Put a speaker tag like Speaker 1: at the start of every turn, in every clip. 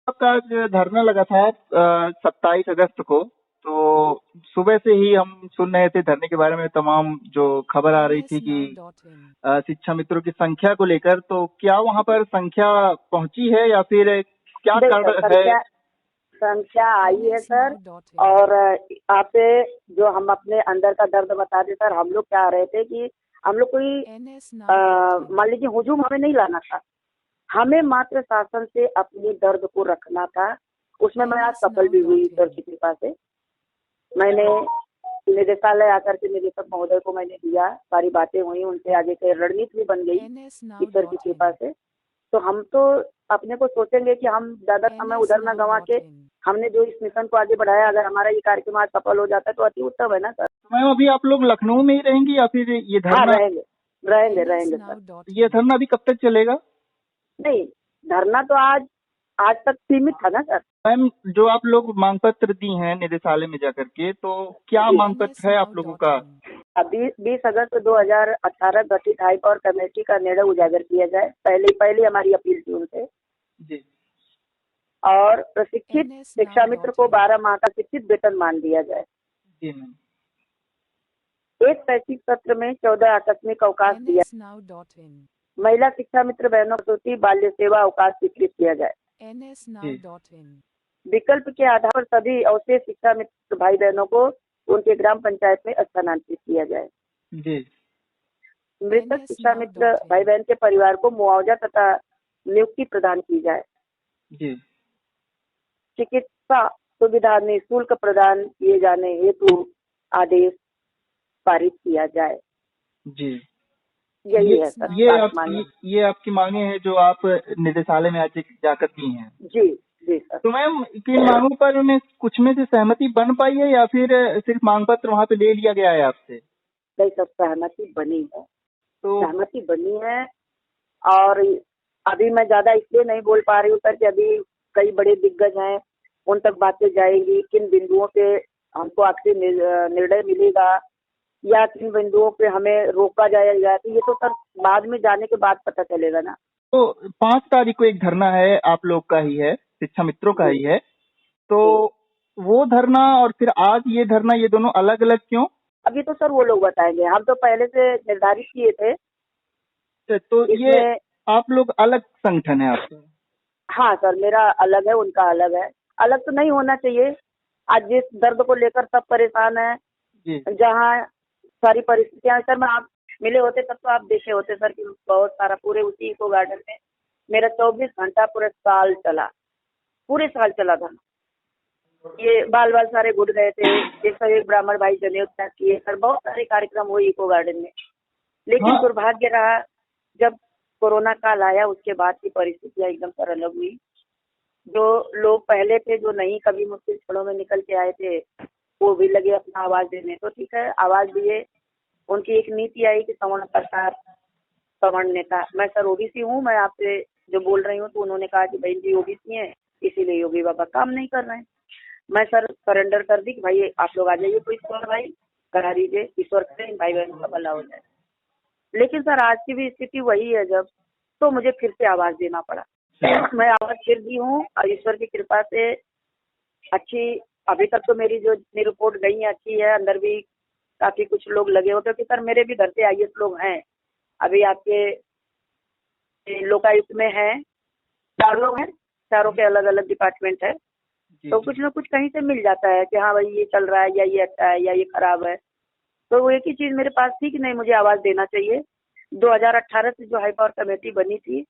Speaker 1: आपका आज धरना लगा था 27 अगस्त को। तो सुबह से ही हम सुन रहे थे धरने के बारे में, तमाम जो खबर आ रही थी कि शिक्षा मित्रों की संख्या को लेकर। तो क्या वहां पर संख्या पहुंची है या फिर क्या
Speaker 2: देखिए
Speaker 1: कारण है?
Speaker 2: संख्या संख्या आई है सर। और आपसे जो हम अपने अंदर का दर्द बता दें सर, हम लोग क्या आ रहे थे कि हम लोग कोई मान लीजिए हुजूम हमें नहीं लाना था, हमें मात्र शासन से अपने दर्द को रखना था। उसमें मैं आज सफल भी हुई ईश्वर की कृपा से। मैंने निदेशालय आकर के निदेशक महोदय को मैंने दिया, सारी बातें हुई, उनसे आगे के रणनीति भी बन गई ईश्वर की कृपा से। तो हम तो अपने को सोचेंगे कि हम ज्यादा समय उधर न गंवा के हमने जो इस मिशन को आगे बढ़ाया, अगर हमारा ये कार्यक्रम आज सफल हो जाता है तो अति उत्तम है ना सर।
Speaker 1: तो मैम अभी आप लोग लखनऊ में ही रहेंगी या फिर ये
Speaker 2: हाँ,
Speaker 1: धरना?
Speaker 2: रहेंगे सर।
Speaker 1: ये धरना अभी कब तक चलेगा?
Speaker 2: नहीं, धरना तो आज तक सीमित था ना सर।
Speaker 1: मैम जो आप लोग मांग पत्र दी हैं निदेशालय में जाकर के, तो क्या मांग पत्र है आप लोगों का?
Speaker 2: अभी 20 अगस्त 2018 गठित हाई पावर कमेटी का निर्णय उजागर किया जाए, पहले हमारी अपील थी उनसे।
Speaker 1: जी।
Speaker 2: और प्रशिक्षित शिक्षा मित्र को 12 माह का शिक्षित वेतन मान दिया जाए।
Speaker 1: जी मैम।
Speaker 2: एक शैक्षिक सत्र में 14 आकस्मिक अवकाश दिया। महिला शिक्षा मित्र बहनों को बाल्य सेवा अवकाश स्वीकृत किया जाए। विकल्प के आधार पर सभी अवशेष शिक्षा मित्र भाई बहनों को उनके ग्राम पंचायत में स्थानांतरित किया जाए।
Speaker 1: जी।
Speaker 2: मृतक शिक्षा मित्र भाई बहन के परिवार को मुआवजा तथा नियुक्ति प्रदान की जाए।
Speaker 1: जी।
Speaker 2: चिकित्सा सुविधा निःशुल्क प्रदान किए जाने हेतु आदेश पारित किया जाए।
Speaker 1: जी।
Speaker 2: यही है सर।
Speaker 1: ये आपकी मांगे हैं जो आप निदेशालय में आज जाकर दी हैं।
Speaker 2: जी जी सर।
Speaker 1: तो मैम इन मांगों पर में कुछ में से सहमति बन पाई है या फिर सिर्फ मांग पत्र वहाँ पे ले लिया गया है आपसे?
Speaker 2: नहीं सर, सहमति बनी है।
Speaker 1: तो
Speaker 2: सहमति बनी है। और अभी मैं ज्यादा इसलिए नहीं बोल पा रही हूँ सर कि अभी कई बड़े दिग्गज हैं, उन तक बातें जाएंगी, किन बिंदुओं पे हमको आखिरी निर्णय मिलेगा या किन बिंदुओं पे हमें रोका जाएगा, तो ये तो सर बाद में जाने के बाद पता चलेगा ना।
Speaker 1: तो 5 तारीख को एक धरना है, आप लोग का ही है, शिक्षा मित्रों का ही है। तो वो धरना और फिर आज ये धरना, ये दोनों अलग अलग क्यों?
Speaker 2: अभी तो सर वो लोग बताएंगे, हम तो पहले से निर्धारित किए थे।
Speaker 1: तो ये आप लोग अलग संगठन है आपका?
Speaker 2: हाँ सर, मेरा अलग है, उनका अलग है। अलग तो नहीं होना चाहिए। आज जिस दर्द को लेकर सब परेशान है, जहाँ सारी परिस्थितियां सर, मैं आप मिले होते तब तो आप देखे होते सर कि बहुत सारा पूरे उसी इको गार्डन में मेरा 24 घंटा पूरे साल चला, पूरे साल चला था। ये बाल सारे गुड़ गए थे, एक ब्राह्मण भाई जनेऊ त्याग किए सर, बहुत सारे कार्यक्रम हुए इको गार्डन में। लेकिन दुर्भाग्य रहा, जब कोरोना काल आया उसके बाद की परिस्थितियां एकदम सर अलग हुई। जो लोग पहले थे, जो नहीं कभी मुश्किल क्षणों में निकल के आए थे, वो भी लगे अपना आवाज देने। तो ठीक है, आवाज दिए। उनकी एक नीति आई कि सवर्ण सरकार सवर्ण नेता। मैं सर ओबीसी हूँ, मैं आपसे जो बोल रही हूँ, तो उन्होंने कहा कि बहन जी ओबीसी हैं, इसीलिए योगी बाबा काम नहीं कर रहे हैं। मैं सर सरेंडर कर दी कि भाई आप लोग आ जाइए, तो ईश्वर भाई करा दीजिए, ईश्वर करें इन भाई बहनों का भला हो जाए। लेकिन सर आज की भी स्थिति वही है, जब तो मुझे फिर से आवाज देना पड़ा। मैं आवाज फिर दी हूँ और ईश्वर की कृपा से अच्छी, अभी तक तो मेरी जो रिपोर्ट गई है अच्छी है। अंदर भी काफी कुछ लोग लगे होते, क्योंकि सर मेरे भी घर से आईएएस लोग हैं। अभी आपके लोकायुक्त में हैं 4 लोग हैं, चारों के अलग अलग डिपार्टमेंट है। तो कुछ ना कुछ कहीं से मिल जाता है कि हाँ भाई ये चल रहा है, या ये अच्छा है, या ये खराब है। तो वो एक ही चीज मेरे पास थी कि नहीं, मुझे आवाज देना चाहिए। 2018 से जो हाई पावर कमेटी बनी थी,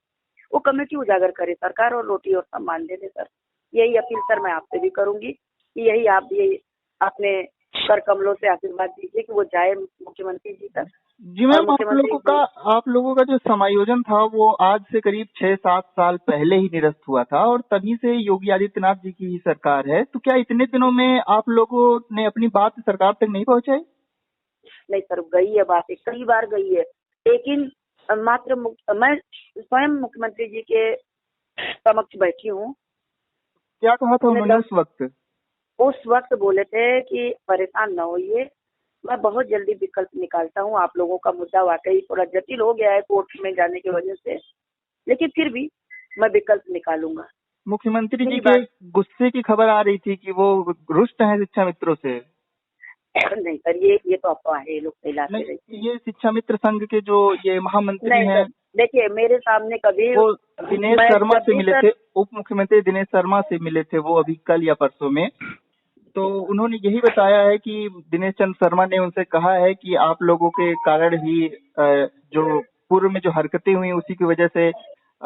Speaker 2: वो कमेटी उजागर करे सरकार और रोटी और सम्मान दे दे सर। यही अपील सर मैं आपसे भी करूंगी कि यही आप भी अपने कर कमलों से आशीर्वाद दीजिए कि वो जाए मुख्यमंत्री जी तक।
Speaker 1: जी मैम, आप लोगों का जो समायोजन था वो आज से करीब 6-7 साल पहले ही निरस्त हुआ था और तभी से योगी आदित्यनाथ जी की ही सरकार है। तो क्या इतने दिनों में आप लोगों ने अपनी बात सरकार तक नहीं पहुंचाई?
Speaker 2: नहीं सर, गई है बात, कई बार गई है, लेकिन मात्र मैं स्वयं मुख्यमंत्री जी के समक्ष बैठी हूँ।
Speaker 1: क्या कहा था उन्होंने उस वक्त?
Speaker 2: उस वक्त बोले थे कि परेशान न होइए, मैं बहुत जल्दी विकल्प निकालता हूँ। आप लोगों का मुद्दा वाकई थोड़ा जटिल हो गया है कोर्ट में जाने की वजह से, लेकिन फिर भी मैं विकल्प निकालूंगा।
Speaker 1: मुख्यमंत्री जी
Speaker 2: यही
Speaker 1: के
Speaker 2: बात
Speaker 1: गुस्से की खबर आ रही थी कि वो रुष्ट हैं शिक्षा मित्रों से।
Speaker 2: नहीं सर, ये तो अफवाह है, ये लोग फैलाते रहते हैं।
Speaker 1: नहीं, ये शिक्षा मित्र संघ के जो ये महामंत्री
Speaker 2: नहीं
Speaker 1: हैं,
Speaker 2: सर, देखिए मेरे सामने कभी,
Speaker 1: वो दिनेश
Speaker 2: मैं
Speaker 1: शर्मा
Speaker 2: जब
Speaker 1: से
Speaker 2: भी
Speaker 1: मिले
Speaker 2: सर,
Speaker 1: थे, उप मुख्यमंत्री दिनेश शर्मा से मिले थे वो अभी कल या परसों में। तो उन्होंने यही बताया है कि दिनेश चंद्र शर्मा ने उनसे कहा है कि आप लोगों के कारण ही जो पूर्व में जो हरकतें हुई उसी की वजह से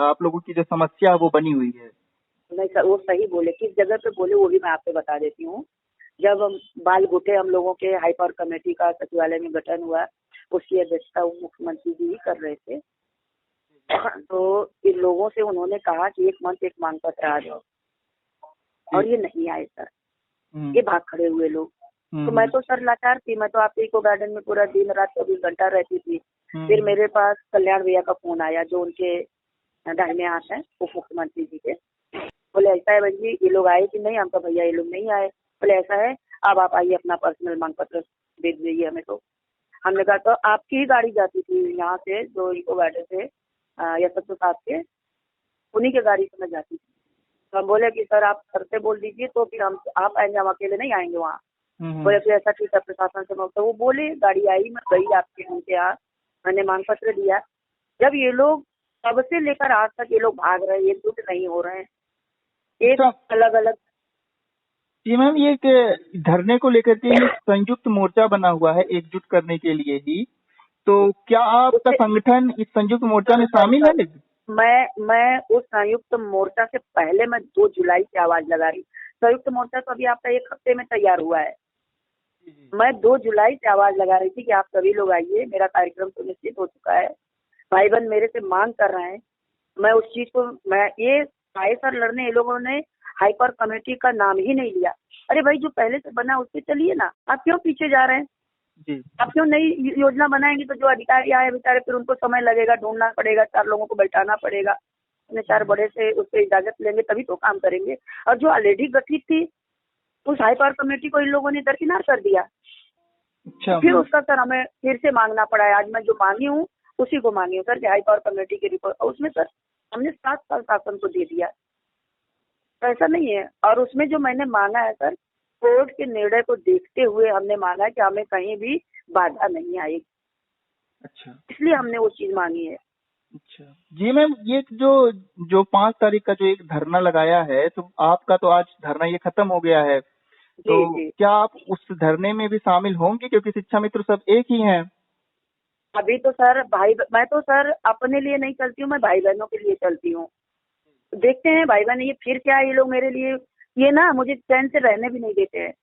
Speaker 1: आप लोगों की जो समस्या है वो बनी हुई है।
Speaker 2: नहीं सर वो सही बोले, किस जगह पे बोले वो भी मैं आपको बता देती हूँ। जब हम बाल गुठे हम लोगों के हाई पावर कमेटी का सचिवालय में गठन हुआ, उसकी अध्यक्षता उप मुख्यमंत्री जी ही कर रहे थे। तो इन लोगों से उन्होंने कहा कि एक मंथ एक मांग पत्र आ जाओ, और ये नहीं आए सर, ये भाग खड़े हुए लोग। तो मैं तो सर लाचार थी, मैं तो आपके इको गार्डन में पूरा दिन रात 24 घंटा रहती थी। फिर मेरे पास कल्याण भैया का फोन आया, जो उनके दाहिने हाथ है उप मुख्यमंत्री जी के। बोले ऐसा है बहन जी, ये लोग आए कि नहीं? हम कहा भैया ये लोग नहीं आए। बोले ऐसा है, अब आप आइए अपना पर्सनल मांग पत्र दे दीजिए हमें। तो हमने कहा तो आपकी ही गाड़ी जाती थी यहाँ से, जो इको गार्डन से यशस्वी साहब के, उन्हीं के गाड़ी से मैं जाती थी। तो हम बोले कि सर आप सर से बोल दीजिए, तो फिर हम आप आएंगे, हम अकेले नहीं आएंगे वहाँ। बोले फिर ऐसा ठीक है, प्रशासन से तो वो बोले, गाड़ी आई, मैं गई आपके उनके यहाँ, मैंने मांग पत्र दिया। जब ये लोग तब से लेकर आज तक ये लोग भाग रहे हैं, एकजुट नहीं हो रहे हैं, एक अलग अलग।
Speaker 1: जी मैम, ये एक धरने को लेकर के एक संयुक्त मोर्चा बना हुआ है एकजुट करने के लिए ही, तो क्या आपका संगठन इस संयुक्त मोर्चा में शामिल है?
Speaker 2: मैं उस संयुक्त मोर्चा से पहले मैं 2 जुलाई से आवाज लगा रही। संयुक्त मोर्चा तो अभी आपका 1 हफ्ते में तैयार हुआ है। मैं 2 जुलाई से आवाज लगा रही थी कि आप सभी लोग आइए, मेरा कार्यक्रम तो निश्चित हो चुका है, भाई बहन मेरे से मांग कर रहे हैं। मैं उस चीज को, मैं ये आए सर लड़ने, ये लोगों ने हाइपर कमेटी का नाम ही नहीं लिया। अरे भाई जो पहले से बना उससे चलिए ना, आप क्यों पीछे जा रहे हैं? आप क्यों नई योजना बनाएंगे? तो जो अधिकारी आए बेचारे, फिर उनको समय लगेगा, ढूंढना पड़ेगा, 4 लोगों को बैठाना पड़ेगा, अपने 4 बड़े से उससे इजाजत लेंगे तभी तो काम करेंगे। और जो ऑलरेडी गठित थी उस हाई पावर कमेटी को इन लोगों ने दरकिनार कर दिया।
Speaker 1: अच्छा,
Speaker 2: फिर उसका सर हमें फिर से मांगना पड़ा है। आज मैं जो मांगी हूँ उसी को मांगी हूँ सर, कि हाई पावर कमेटी की रिपोर्ट, और उसमें सर हमने 7 साल शासन को दे दिया, तो ऐसा नहीं है। और उसमें जो मैंने मांगा है सर, कोर्ट के निर्णय को देखते हुए हमने मांगा है कि हमें कहीं भी बाधा नहीं आएगी।
Speaker 1: अच्छा,
Speaker 2: इसलिए हमने वो चीज मांगी है।
Speaker 1: अच्छा जी मैम, ये जो जो 5 तारीख का जो एक धरना लगाया है, तो आपका तो आज धरना ये खत्म हो गया है, तो
Speaker 2: जी।
Speaker 1: क्या आप उस धरने में भी शामिल होंगे, क्योंकि शिक्षा मित्र सब एक ही हैं?
Speaker 2: अभी तो सर मैं तो सर अपने लिए नहीं चलती हूँ, मैं भाई बहनों के लिए चलती हूँ। देखते हैं भाई बहन ये फिर क्या, ये लोग मेरे लिए, ये ना मुझे चैन से रहने भी नहीं देते हैं।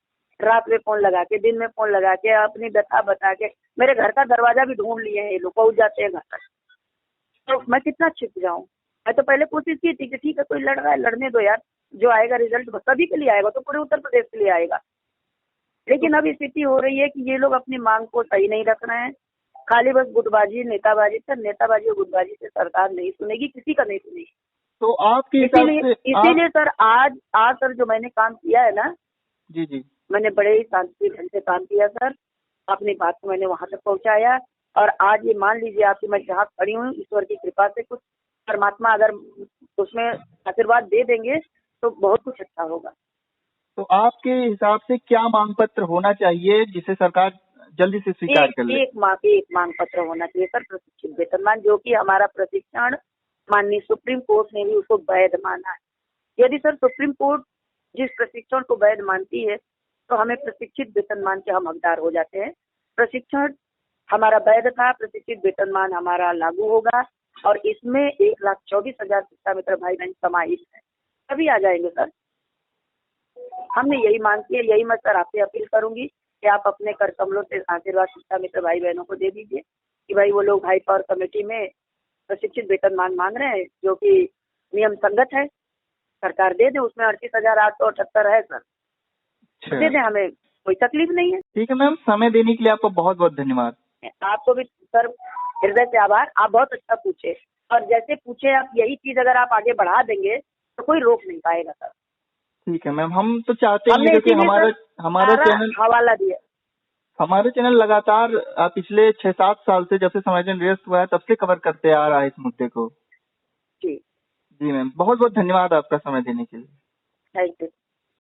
Speaker 2: रात में फोन लगा के, दिन में फोन लगा के, अपनी व्यथा बता के, मेरे घर का दरवाजा भी ढूंढ लिए हैं ये लोग, पहुंच जाते हैं घर तक। तो मैं कितना छिप जाऊं? मैं तो पहले कोशिश की थी कि ठीक है कोई लड़ रहा है, लड़ने दो यार, जो आएगा रिजल्ट सभी के लिए आएगा, तो पूरे उत्तर प्रदेश के लिए आएगा। लेकिन अब स्थिति हो रही है कि ये लोग अपनी मांग को सही नहीं रख रहे हैं, खाली बस गुटबाजी नेताबाजी। सर नेताबाजी और गुटबाजी से सरकार नहीं सुनेगी, किसी का नहीं सुनेगी।
Speaker 1: तो आपके हिसाब से
Speaker 2: इसीलिए सर आज सर जो मैंने काम किया है ना,
Speaker 1: जी,
Speaker 2: मैंने बड़े ही शांति ढंग से काम किया सर, अपनी बात को मैंने वहां तक पहुंचाया। और आज ये मान लीजिए आप कि मैं जहाँ खड़ी हूँ, ईश्वर की कृपा से कुछ परमात्मा अगर उसमें आशीर्वाद दे देंगे तो बहुत कुछ अच्छा होगा।
Speaker 1: तो आपके हिसाब से क्या मांग पत्र होना चाहिए जिसे सरकार जल्दी से स्वीकार कर ले?
Speaker 2: एक मांग पत्र होना चाहिए सर, प्रशिक्षित वेतनमान, जो कि हमारा प्रशिक्षण माननीय सुप्रीम कोर्ट ने भी उसको वैध माना है। यदि सर सुप्रीम कोर्ट जिस प्रशिक्षण को वैध मानती है तो हमें प्रशिक्षित वेतनमान के हम हकदार हो जाते हैं। प्रशिक्षण हमारा वैध था, प्रशिक्षित वेतनमान हमारा लागू होगा, और इसमें 1,24,000 शिक्षा मित्र भाई बहन समाहित है, तभी आ जाएंगे सर। हमने यही मांग की है, यही मैं सर आपसे अपील करूंगी कि आप अपने कर कमलों से आशीर्वाद शिक्षा मित्र भाई बहनों को दे दीजिए कि भाई वो लोग हाई पावर कमेटी में प्रशिक्षित वेतनमान मांग रहे हैं, जो कि नियम संगत है, सरकार दे दे। उसमें 38,878 है सर, दे दे, हमें कोई तकलीफ नहीं है।
Speaker 1: ठीक है मैम, समय देने के लिए आपका बहुत बहुत धन्यवाद।
Speaker 2: आपको भी सर हृदय से आभार, आप बहुत अच्छा पूछे, और जैसे पूछे आप यही चीज अगर आप आगे बढ़ा देंगे तो कोई रोक नहीं पाएगा सर।
Speaker 1: ठीक है मैम, हम तो चाहते हैं क्योंकि हमारा चैनल
Speaker 2: हवाला दिया,
Speaker 1: हमारे चैनल लगातार पिछले 6-7 साल से, जब से समाचार व्यस्त हुआ है तब से कवर करते आ रहा है इस मुद्दे को।
Speaker 2: जी
Speaker 1: जी मैम, बहुत बहुत धन्यवाद आपका समय देने के लिए।
Speaker 2: Thank you.